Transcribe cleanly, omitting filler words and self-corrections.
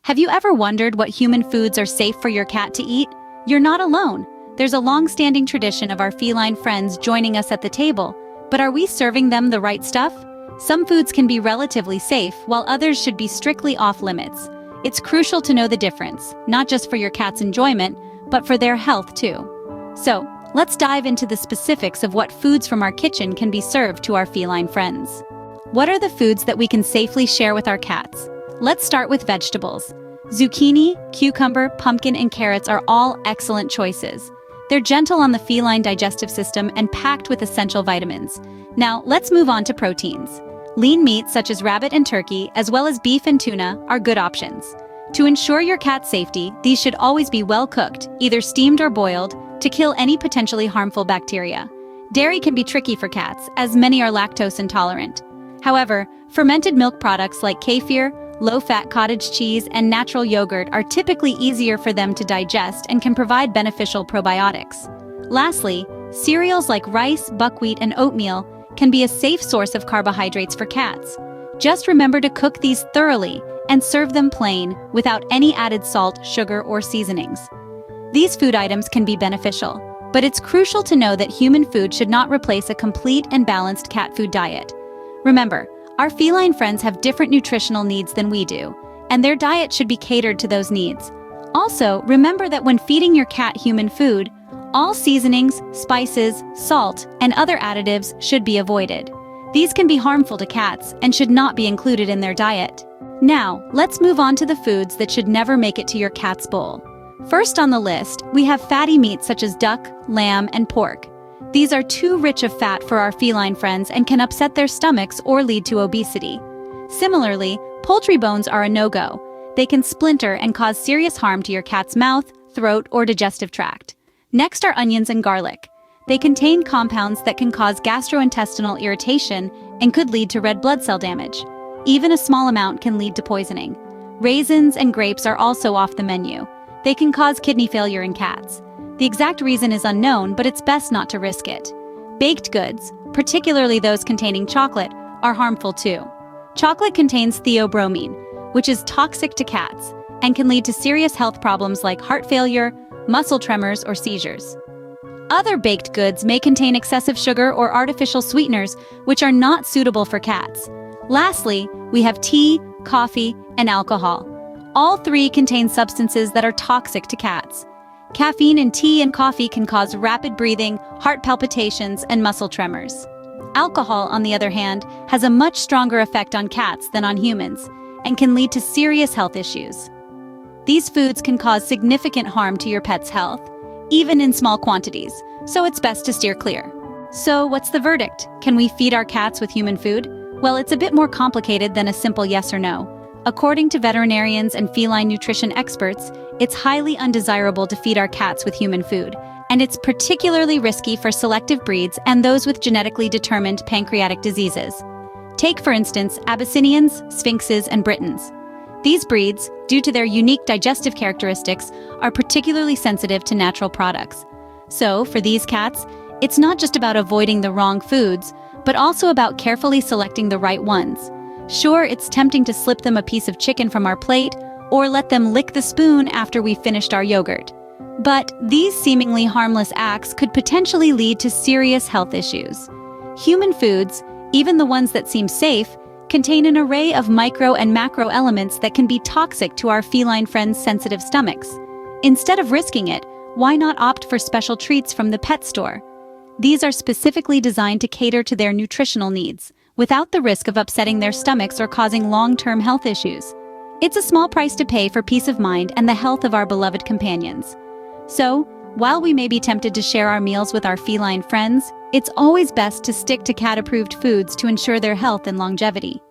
Have you ever wondered what human foods are safe for your cat to eat? You're not alone. There's a long-standing tradition of our feline friends joining us at the table, but are we serving them the right stuff? Some foods can be relatively safe, while others should be strictly off-limits. It's crucial to know the difference, not just for your cat's enjoyment, but for their health too. So, let's dive into the specifics of what foods from our kitchen can be served to our feline friends. What are the foods that we can safely share with our cats? Let's start with vegetables. Zucchini, cucumber, pumpkin, and carrots are all excellent choices. They're gentle on the feline digestive system and packed with essential vitamins. Now, let's move on to proteins. Lean meats such as rabbit and turkey, as well as beef and tuna, are good options. To ensure your cat's safety, these should always be well cooked, either steamed or boiled, to kill any potentially harmful bacteria. Dairy can be tricky for cats, as many are lactose intolerant. However, fermented milk products like kefir, low-fat cottage cheese, and natural yogurt are typically easier for them to digest and can provide beneficial probiotics. Lastly, cereals like rice, buckwheat, and oatmeal can be a safe source of carbohydrates for cats. Just remember to cook these thoroughly and serve them plain, without any added salt, sugar, or seasonings. These food items can be beneficial, but it's crucial to know that human food should not replace a complete and balanced cat food diet. Remember, our feline friends have different nutritional needs than we do, and their diet should be catered to those needs. Also, remember that when feeding your cat human food, all seasonings, spices, salt, and other additives should be avoided. These can be harmful to cats and should not be included in their diet. Now, let's move on to the foods that should never make it to your cat's bowl. First on the list, we have fatty meats such as duck, lamb, and pork. These are too rich of fat for our feline friends and can upset their stomachs or lead to obesity. Similarly, poultry bones are a no-go. They can splinter and cause serious harm to your cat's mouth, throat, or digestive tract. Next are onions and garlic. They contain compounds that can cause gastrointestinal irritation and could lead to red blood cell damage. Even a small amount can lead to poisoning. Raisins and grapes are also off the menu. They can cause kidney failure in cats. The exact reason is unknown, but it's best not to risk it. Baked goods, particularly those containing chocolate, are harmful too. Chocolate contains theobromine, which is toxic to cats and can lead to serious health problems like heart failure, muscle tremors, or seizures. Other baked goods may contain excessive sugar or artificial sweeteners, which are not suitable for cats. Lastly, we have tea, coffee, and alcohol. All three contain substances that are toxic to cats. Caffeine in tea and coffee can cause rapid breathing, heart palpitations, and muscle tremors. Alcohol, on the other hand, has a much stronger effect on cats than on humans and can lead to serious health issues. These foods can cause significant harm to your pet's health, even in small quantities, so it's best to steer clear. So, what's the verdict? Can we feed our cats with human food? Well, it's a bit more complicated than a simple yes or no. According to veterinarians and feline nutrition experts, it's highly undesirable to feed our cats with human food, and it's particularly risky for selective breeds and those with genetically determined pancreatic diseases. Take, for instance, Abyssinians, Sphinxes, and Britons. These breeds, due to their unique digestive characteristics, are particularly sensitive to natural products. So, for these cats, it's not just about avoiding the wrong foods, but also about carefully selecting the right ones. Sure, it's tempting to slip them a piece of chicken from our plate, or let them lick the spoon after we've finished our yogurt. But these seemingly harmless acts could potentially lead to serious health issues. Human foods, even the ones that seem safe, contain an array of micro and macro elements that can be toxic to our feline friends' sensitive stomachs. Instead of risking it, why not opt for special treats from the pet store? These are specifically designed to cater to their nutritional needs, without the risk of upsetting their stomachs or causing long-term health issues. It's a small price to pay for peace of mind and the health of our beloved companions. So, while we may be tempted to share our meals with our feline friends, it's always best to stick to cat-approved foods to ensure their health and longevity.